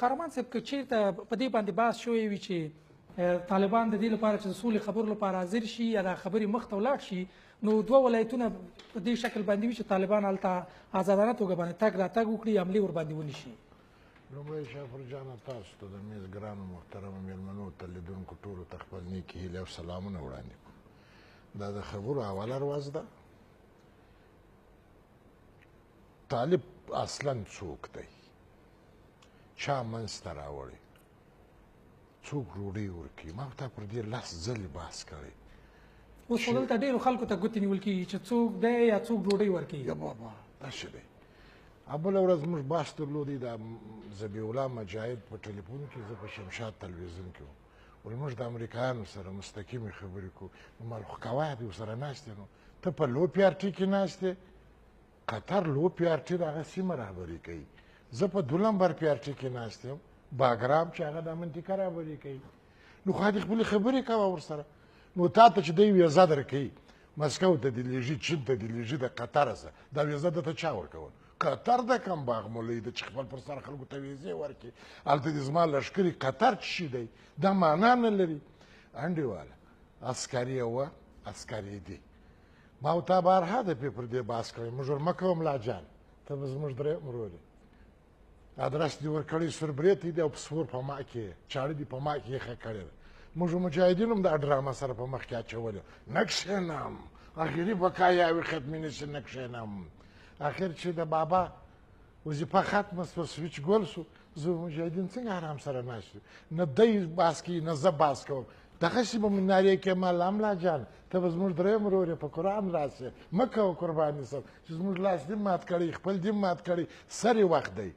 قهرمان صاحب که چېرته په دې باندې بحث شوی وي چې طالبان د دې لپاره چې د سولې خبرو لپاره حاضر شي یا دا خبرې مخته ولاړ شي نو دوه ولایتونه په دې شکل باندې وي چې طالبان هلته آزادانه توګه باندې تګ راتګ وکړي حملې ورباندې ونیسي. لومړی شافر جانه تاسو ته د میز ګرانو محترمو مېلمنو ته لیدونکو ټولو ته خپل نیکې هیلې او سلامونه وړاندې کړو. دا د خبرو اوله ورځ ده. طالب اصلا څوک دی؟ چا منځته راوړی؟ څوک ډوډۍ ورکوي؟ ما ورته پر دې لس ځلې بحث کړی. اوس خو دلته ډېرو خلکو ته ګوتې نیول کېږي چې څوک دی یا څوک ډوډۍ ورکوي. یا بابا داسې دی. بله ورځ موږ بحث درلودی د ذبیح الله مجاهد په ټلیفون کې، زه په شمشاد تلویزیون کې وم. وایي موږ د امریکایانو سره مستقیمې خبرې کوو. نو خو کوایه دې ورسره ناست یې، نو ته په لو پي ار ټي کې ناست یې. قطر لو پي ار ټي د هغه سیمه رهبري کوي. زه په 2 نمبر پي ار ټي کې ناست یم، باګرام چې هغه د منطقه رهبري کوي. نو خو دې خپلې خبرې کوه ورسره. نو تا ته چې دی ویزه درکوي، مسکو ته دې لیږي، چین ته دې لیږي، د قطر سره دا ویزه درته چا ورکول؟ قطر د کم باغ مولوی ده چې خپل پر سر خلکو ته ویزې ورکړي. هلته دې زما لښکري قطر څه شي دی؟ دا معنا نه لري. انډیواله عسکري وه، عسکري دي. ما او تا بارها د پې پر دې بحث کړی. موږ ور مه کوه ملا جان، ته به زموږ درېیم ورور یې. ادرس دې ورکړی سوربرېتی دی او په سور په ما کې چاړه دې په ما کې یې ښه کړې ده. موږ مجاهدین هم دا ډرامه سره په مخ کې اچولې. نه کښېنم، اخري بقایاوې ختمې نه شي، نه کښېنم. اخر چې د بابا وظیفه ختمه سوه، سویچ ګل سو، زه مجاهدین څنګه آرام سره ناست یو؟ نه دی بحث کوي نه زه بحث کوم. دغسې به مې نارې کوم املا جان ته به زموږ درېیم ورور یې، په قرآن راسې مه کوه قرباني صاحب چې زموږ لاس دې مات کړی، خپل دې مات کړی، سرې وخت دی.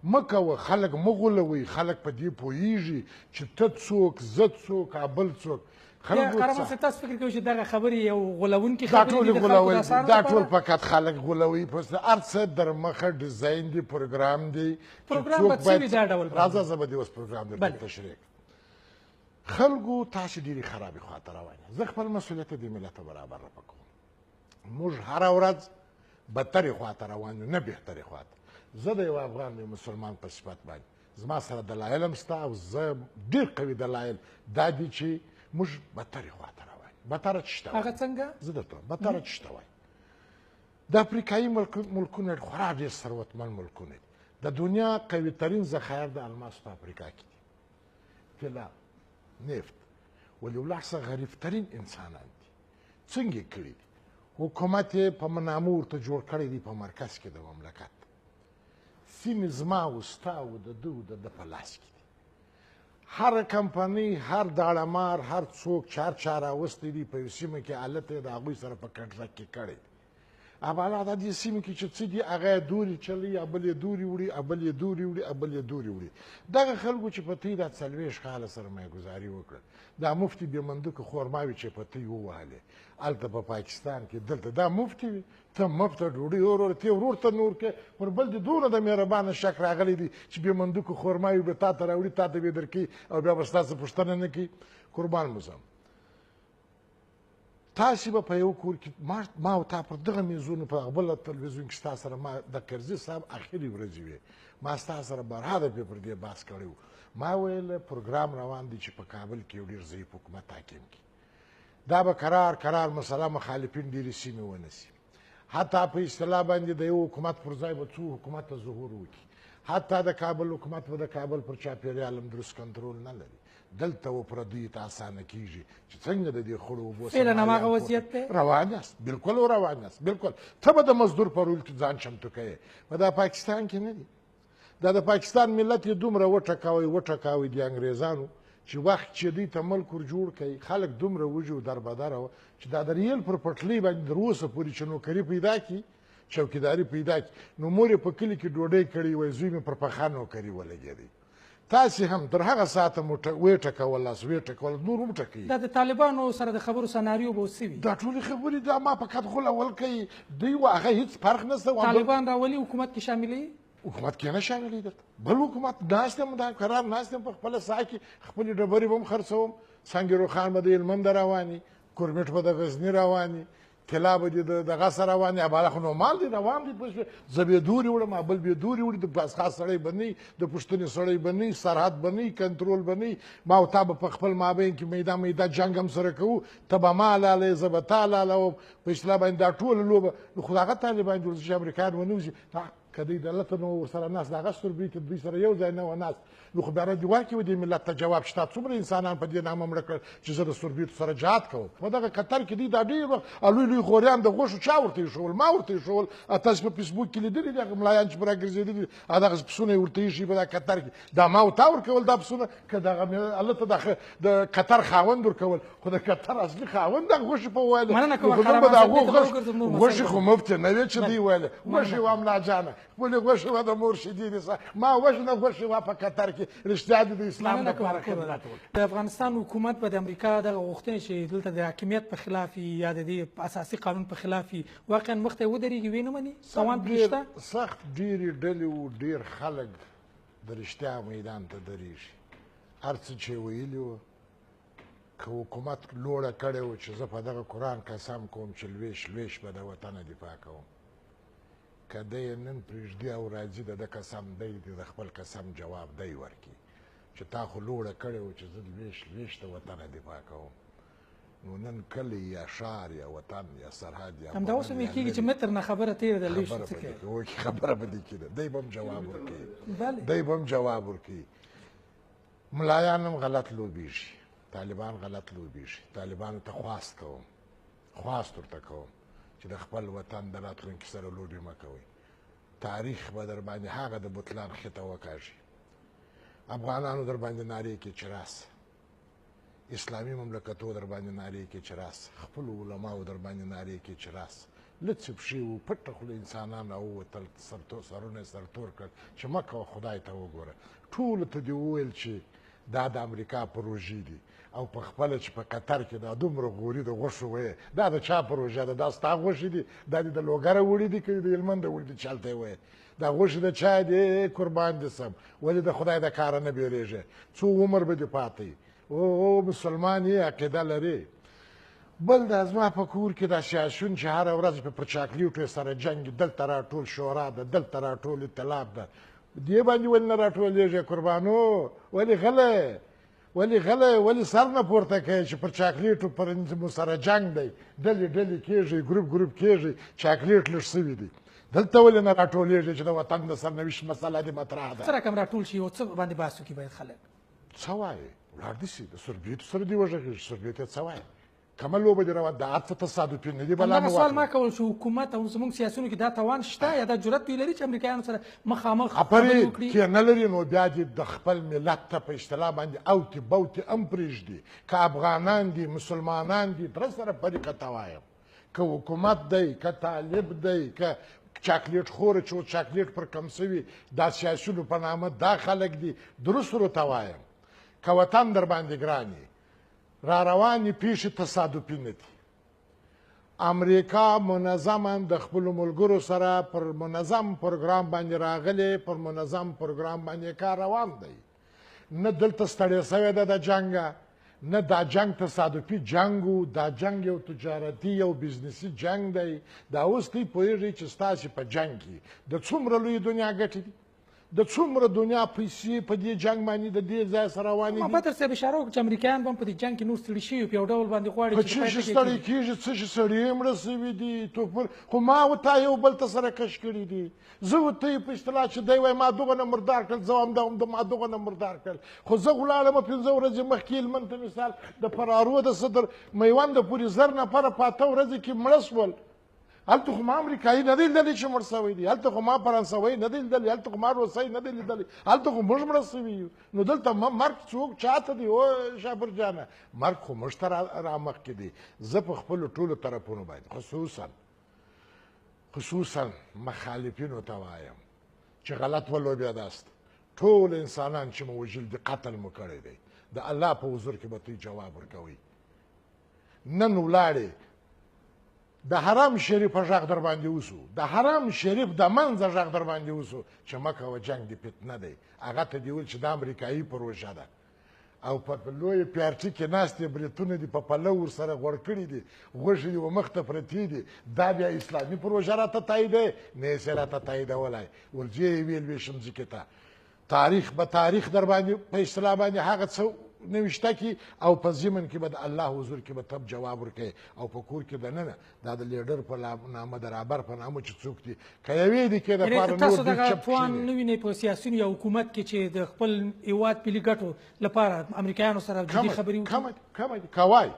مه کوه، خلک مه غولوئ. خلک په دې پوهېږي چې ته څوک، زه څوک، بل څوک. قهرمان صاحب تاسو فکر کوئ چې دغه خبرې یو غولونکې دا ټول غولوي، دا ټول فقط خلک غولوي. هر څه در مخه ډیزاین دی، پروګرام دی. پروګرام به څه وي دا ډول؟ راځه زه به دې اوس پروګرام درته تشریح کړم. خلکو تاسې ډېرې خرابې خواته روان یې. زه خپل مسؤلیت دې ملت ته برابر رفع کوم. موږ هره ورځ بدترې خواته روان یو، نه بهترې خواته. زه د یو افغان یو مسلمان په صفت باندې زما سره دلایل هم شته او زه ډېر قوي دلایل دا دي چې موږ بدترې خواته روان یو. بدتره چې شته هغه څنګه؟ زه درته وایم بدتره چې شته وایي. د افریقایي ملکونه خورا ډېر ثروتمند ملکونه دي. د دنیا قوي ترین ذخایر د الماس په افریقا کې دي. طلا، نفت، ولې ولاړ څه غریب ترین انسانان دي. څنګه یې کړي دي؟ حکومت یې په منامه ورته جوړ کړی دی په مرکز کې د مملکت. سیمې زما او ستا او د ده او د ده په لاس کې دي. هر کمپنۍ، هر داړهمار، هر څوک چار چا راوستی دي په یو سیمه کې هلته یې د هغوی سره په کنټرکټ کې کړی دی. ابله دا دې سیمې کې چې څه دي هغه یې دورې چلوي، بل یې دورې وړي، بل یې دورې وړي، بل یې دورې وړي. دغه خلکو چې په تې دا 40 کاله سرمایه‌ګذاري وکړه، دا مفتي بې مندوقه خورماوي چې په تې ووهلې هلته په پاکستان کې، دلته دا مفتي وي. ته مفته ډوډۍ ورور ته ورور ته نور کې پر بل دې دونه د مهربانه شک راغلی دی چې بې مندوقه خورماوي به تا ته راوړي، تا ته به یې درکوي او بیا به ستاسو پوښتنه نه کوي. قربان مو ځم. تاسې به په یو کور کې ما او تا پر دغه میزونو په بله تلویزیون کې ستا سره ما د کرزي صاحب اخري ورځې وې، ما ستا سره بارها دفعې پر دې بحث کړی و. ما ویل پروګرام روان دی چې په کابل کې یو ډېر ضعیف حکومت حاکم کړي. دا به قرار مسله مخالفین ډېرې سیمې ونیسي. حتی په اصطلاح باندې د یو حکومت پر ځای به څو حکومت ته ظهور وکړي. حتی د کابل حکومت به د کابل پر چاپېریال هم درست کنټرول نه لري. دلته و پردیو ته اسانه کېږي چې څنګه د دې خړو اوبو فعلا هماغه وضعیت دی. روان یاست، بلکل روان یاست، بلکل. ته به د مزدور په رول کې ځان چمتو کوې. په دا پاکستان کې نه دي. دا د پاکستان ملت یې دومره وټکاوی د انګریزانو چې وخت چې دوی ته ملک ور جوړ کړي، خلک دومره وږي او دربدره وه چې دا د ریل پر پټلۍ باندې تر اوسه پورې چې نوکري پیدا کړي، چوکیداري پیدا کړي، نو مور یې په کلي کې ډوډۍ کړې وای، زوی مې پر پخه نوکري ولګېدی. تاسې هم تر هغه ساعته مو وټکول، لاس وټکول، نور هم ټکوي. دا د طالبانو سره د خبرو سناریو به څه وي؟ دا ټولې خبرې دا ما فقط غولول کوي. دوی هغه هېڅ فرق نشته. طالبان راولي حکومت کې شاملوي؟ حکومت کې نه شاملوي. درته بل حکومت ناست یم، دا قرار ناست یم په خپله ساحه کې، خپلې ډبرې به هم خرڅوم. سنګ روخان به د هلمند رواني، کورمټ به د غزني رواني، طلا به دې دغه سره روان دي اباله خو نورمال دي روان دي پوه شوې زه بېدورې وړم بل بېدورې وړي د خاص سړی به نه د پوښتنې سړی به نه سرحد به نه کنټرول به نه ما او تا به په خپل مابین کې میده جنګ هم سره کوو ته به ما لالې زه به تا لالوم په اصطلاح باندې دا ټوله لوبه نو خو هغه طالبان جوړ چې امریکایان ونوځي که دوی دلته نو ورسره ناست د هغه سترګې کې دوی سره یو ځای نه وه ناست نو خو بیا رد واکې و دې ملت ته جواب شته څومره انسانان په دې نامه مړه کړل چې زه د سوربیتو سره جهاد کوم په دغه قطر کې دوی دا ډېر وخت لوی لوی غوریان د غوښو چا ورته ایښول ما ورته ایښول تاسو په فیسبوک کې لیدلي دي هغه ملایان چې په راګرځېدلي دغه پسونه یې ورته ایښي په دا قطر کې دا ما او تا ورکول دا پسونه که دغه هلته د قطر خاوند ورکول خو د قطر اصلي خاوند دغه غوښې په ویلې خو د هغو غوښې خو مفتې نه وې چې دوی ویلې غوښې وه ملا جانه خپلې غوښې وه د مور شیدې دي ما وژنه غوښې وه په قطر کې رښتیا دي د اسلام لپاره خدمت وکړي د افغانستان حکومت به د امریکا دغه غوښتنې چې دلته د حاکمیت په خلاف یا د دې اساسي قانون په خلاف واقعا مخ ته ودرېږي ویې نه مني توان پرې شته سخت ډېرې ډلې و ډېر خلک د رښتیا میدان ته درېږي هر څه چې ویلي وو که حکومت لوړه کړې وه چې زه په دغه قرآن قسم کوم چې لویش به د وطنه دفاع کوم که دی یې نن پرېږدي او راځي د ده قسم دی د خپل قسم جواب دی ورکړي چې تا خو لوړه کړې وه چې زه لویش د وطنه دفاع کوم نو نن کلی یا ښار یا وطن یا سرحد یا همدا اوس هم کېږي چې متر نه خبره تېره ده لویش څه کوي خبره به دې کېده دی به هم جواب ورکوي دی به هم جواب ورکوي ملایان هم غلط لوبېږي طالبان غلط لوبېږي طالبانو ته خواست ورته کوم چې د خپل وطن د راتلونکي سره لوبې مه کوئ تاریخ به در باندې هغه د بطلان خطه وکاږي افغانانو در باندې نارې کې چې راسه اسلامي مملکتو در باندې نارې کې چې راسه خپلو علماو در باندې نارې کې چې راسه لڅې پښې وو پټه خوله انسانان راووتل سرونه یې سرتور کړل چې مه کوه خدای ته وګوره ټولو ته دې وویل چې دا د امریکا پروژې دي او په خپله چې په قطر کې دا دومره غوري د غوښو ویې دا د چا پروژه ده دا ستا غوښې دي دا دې د لوګره وړي دي که د هلمنده وړي دي چې هلته یې ویې دا غوښې د چا دي قربان دي سم ولې د خدای د کاره نه بیریږې څو عمر به دې پاته او مسلمان یې عقیده لرې بل دا زما په کور کې دا سیاسیون چې هره ورځ پر چاکلیټو سره جنګ دلته راټول شورا ده دلته راټول اطلاف ده دې باندې ولې نه راټولېږې قربانو ولې غلی ولې سر نه پورته کوي چې پر چاکلیټو پر سره جنګ دی ډلې کېږي ګروپ کېږي چاکلیټ لږ سوي دي دلته ولې نه راټولېږي چې د وطن د سرنوشت مسله دې مطرح ده څه رقم راټول شي او څه باندې بحث وکړي باید خلک څه وایي ولاړ دې شي د سوربیتو سره دې وغږېږي سوربیتو څه وایي کومه لوبه دې روانه ده عطف تصادفي نه دي بلا همدغه سوال ما کول چې حکومت او زموږ سیاسیونو کې دا توان شته یا دا جرأت دوی لري چې امریکایانو سره مخامخ خبرې کې نه لري نو بیا دې د خپل ملت ته په اصطلاح باندې اوتې بوتې هم پرېږدي که افغانان دي مسلمانان دي در سره په دقت وایم که حکومت دی که طالب دی که چاکلیټ خوره چې چاکلیټ پر کم سوي دا سیاسیونو په نامه دا خلک دي درست ورته وایم که وطن در باندې ګران را روانې پیښې تصادفي نه دي امریکا منظما د خپلو ملګرو سره پر منظم پروګرام باندې راغلی پر منظم پروګرام باندې کار روان دی نه دلته ستړی سوی ده د جنګه نه دا جنګ تصادفي جنګ و دا جنګ یو تجارتي یو بزنسي جنګ دی دا اوس دوی پوهېږي چې ستاسې په جنګ کې د څومره لوی دنیا ګټې دي د څومره دنیا پیسې په دې جنګ باندې د دې ځای سره روانې دي بدر صاحب اشاره وکړه چې امریکایان به هم په دې جنګ کې نور ستړي شوي په یو ډول باندې غواړي په څه شي ستړي کېږي څه شي سړي یې مړه سوي دي خو ما ورته یو بل ته سره کش کړي دي زه ورته یې په اصطلاح چې دی وایي ما دغونه مردار کړل زه هم ما دغونه مردار کړل خو زه ولاړم 5 ورځې مخکې هلمند ته مثال د فرارو د صدر میونده پورې 1000 نفره په 8 ورځې کې مړه شول هلته خو ما امریکایي نه دی لیدلی چې مړ سوی دی هلته خو ما فرانسوی نه دی لیدلی هلته خو ما روسی نه دی لیدلی هلته خو موږ مړه سوي یو نو دلته مرګ څوک چاته دی او شابر جانه مرګ خو موږ ته رامخکې دی زه په خپلو ټولو طرفونو باندې خصوصا مخالفینو ته وایم چې غلط ولوبېداست ټول انسانان چې مو وژل دي قتل مو کړی دی د الله په حضور کې به دوی جواب ورکوئ نن ولاړې د حرم شریف غږ در باندې وسو د حرم شریف د منځه غږ در باندې وسو چې مه کوه جنګ د فتنه دی هغه ته دې ویل چې د امریکایي پروژه ده او په لویه پیارټي کې ناست دي بریتونه دي په پلو ورسره غوړ کړي دي غوښې دي و مخ ته پرتې دي دا بیا اسلامي پروژه راته تاییدوي نه یې راته تاییدولی ورځې یې ویل ویشم ځکې ته تاریخ به تاریخ در باندې په اصطلاح باندې هغه څه نوشته کی او په ضمن کې به د الله حضور کې به تب جواب ورکړي او په کور کې دننه دا د لیډر په نامه د رهبر په نامه چې څوک دي که یوې دي کې دپاره تاسو دغه توان نه وینئ په سیاسیونو یا حکومت کې چې د خپل هېواد ملي ګټو لپاره امریکایانو سره جدي خبرې وکړي کمه دي کوای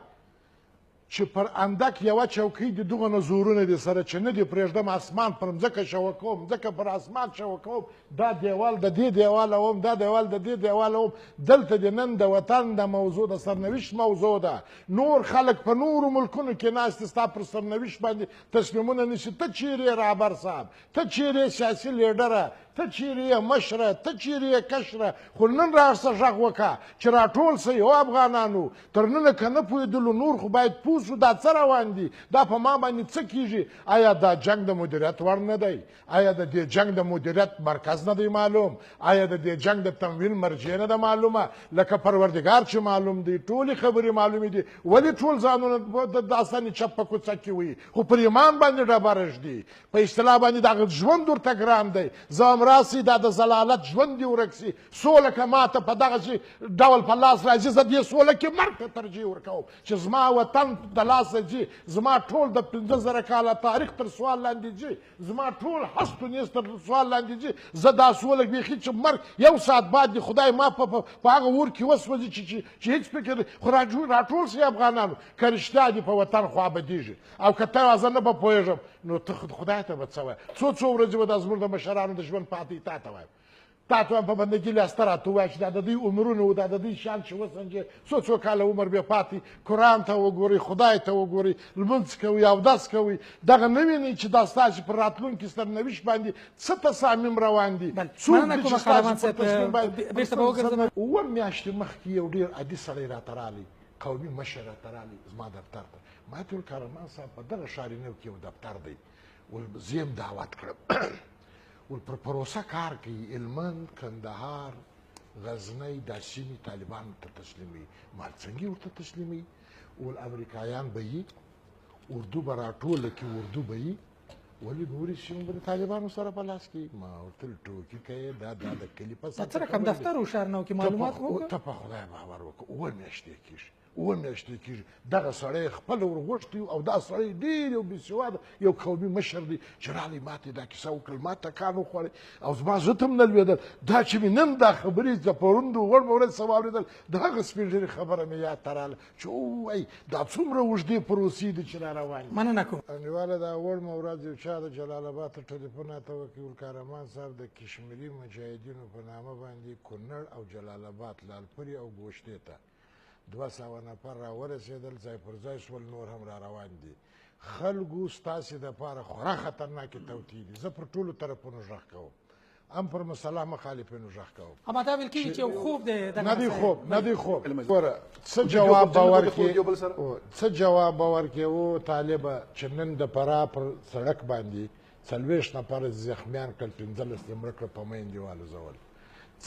چې پر اندک یوه چوکۍ د دغه نه زورونه دي سره چې نه دي پرېږدم اسمان پر مځکه شوه کوم مځکه پر اسمان شوه کوم دا دیوال د دې دیواله وم دا دیوال د دې دیواله وم دلته د نن د وطن د موضوع د سرنوشت موضوع ده نور خلک په نورو ملکونو کې ناست دي ستا پر سرنوشت باندې تصمیمونه نیسي ته چیرې رهبر صاحب ته چیرې سیاسي لیډره ته چیرې مشره ته چیرې کشره خو نن راسه غږ وکړه چې راټول سئ یو افغانانو تر ننه که نه پوهېدلو نور خو باید پوه سو دا څه روان دي دا په ما باندې څه کیږي آیا دا جنګ د مدیریت وړ نه دی آیا د دې جنګ د مدیریت مرکز نه دی معلوم آیا د دې جنګ د تمویل مرجع نه ده معلومه لکه پروردګار چې معلوم دی ټولې خبرې معلومې دي ولې ټول ځانونه د داستاني چپ په کوڅه کې وي خو پر ایمان باندې ډبره ږدي په اصطلاح باندې دغه ژوند ورته ګران دی زه راسي دا د ضلالت ژوند دې ورک سي سوله که ماته په دغسې ډول په لاس راځي زه دې سوله کې مرګ ته ترجیح ورکوم چې زما وطن د لاسه ځي زما ټول د 15,000 کاله تاریخ تر سوال لاندې ځي زما ټول هست و نیست تر سوال لاندې ځي زه دا سوله بیخي چې مرګ یو ساعت بعد دې خدای ما په هغه اور کې وسوځي چې هېڅ فکر خو راټول سي افغانانو که رښتیا دې په وطن خوا بدېږي او که ته زه نه به پوهېږم نو ته خدای ته به څه وایې څو ورځې به دا زموږ د مشرانو د ژوند پاتې تا ته وایم تا ته وایم په بندګي لاسته راته ووایه چې دا د دوی عمرونه و دا د دوی شان چې وسنجې څو کاله عمر بې پاتې قرآن ته وګورئ خدای ته وګورئ لمونځ کوئ اودس کوئ دغه نه وینئ چې دا ستاسې پر راتلونکي سرنوشت باندې څه تصامیم روان دي اووه میاشتې مخکې یو ډېر عادي سړی راته رالی قومي مشر راته رالی زما دفتر ته ما ته ویل کارمان صاحب په دغه ښارینو کې یو دفتر دی زه یې دعوت کړم ول پر پروسه کار کوي هلمند کندهار غزنی دا سیمې طالبانو ته تسلیموي ما څنګه ورته تسلیموي ول امریکایان به یي اردو به راټوله کړي اردو به یي ولې نورې سیمې به د طالبانو سره په لاس کې ما ورته ویل ټوکې کوې دا د کلي په څه رقم دفتر و ښارنو کې معلومات وکړه ته په خدای باور وکړه اووه میاشتې کېږي اووه میاشتې کېږي دغه سړی خپله ورغوښتي او دا سړی ډېر یو بېسواده یو قومي مشر دی چې رالی ما ته دا کیسه وکړل ما ټکان وخوړی او زما زړه ته هم نه لوېدل دا چې مې نن دا خبرې د پرون د وړ ورځ څه واورېدل د هغه سپین ږیرې خبره مې یاد ته راله چې ووایي دا څومره اوږدې پروسې دي چې را روانې مننه کوم انډیواله دا وړمه ورځ یو چا د جلال آباد ته ټلیفون راته وکړي ولکارمان صاحب د کشمیري مجاهدینو په نامه باندې کونړ او جلال آباد لالپورې او ګوشتې ته 200 نفر راورسېدل ځای پر ځای شول نور هم را روان دي خلکو ستاسې دپاره خورا خطرناکې توطیې دي زه پر ټولو طرفونو غږ کوم هم پر مسله مخالفینو غږ کوم اما دا ویل کېږي چې یو خوب دی نه دی خوب نه دی خوب ګوره څه جواب به ورکړې و طالبه چې نن د فراه پر سړک باندې 40 نفر زخمیان کړل 15 یې مړه کړه په مین دیوالو زول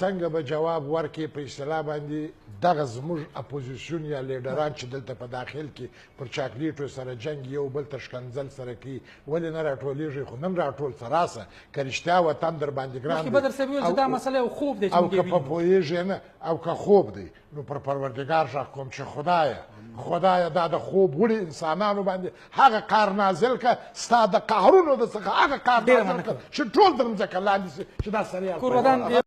څنګه به جواب ورکړي په اصطلاح باندې دغه زموږ اپوزیسیون یا لیډران چې دلته په داخل کې پر چاکلیټو سره جنګ یو بل ته ښکنځل سره کوي ولې نه راټولیږي خو نن راټول څه راسه که رښتیا وطن در باندې ګران دی بدر صاحب ویل چې دا مسله یو خوب دی او که په پوهېږې نه او که خوب دی نو پر پروردګار غږ کوم چې خدایه دا د خوب وړي انسانانو باندې هغه قهر نازل که ستا د قهرونو د څخه هغه قهر نازل که چې ټول در مځکه لاندې شي چې دا سړی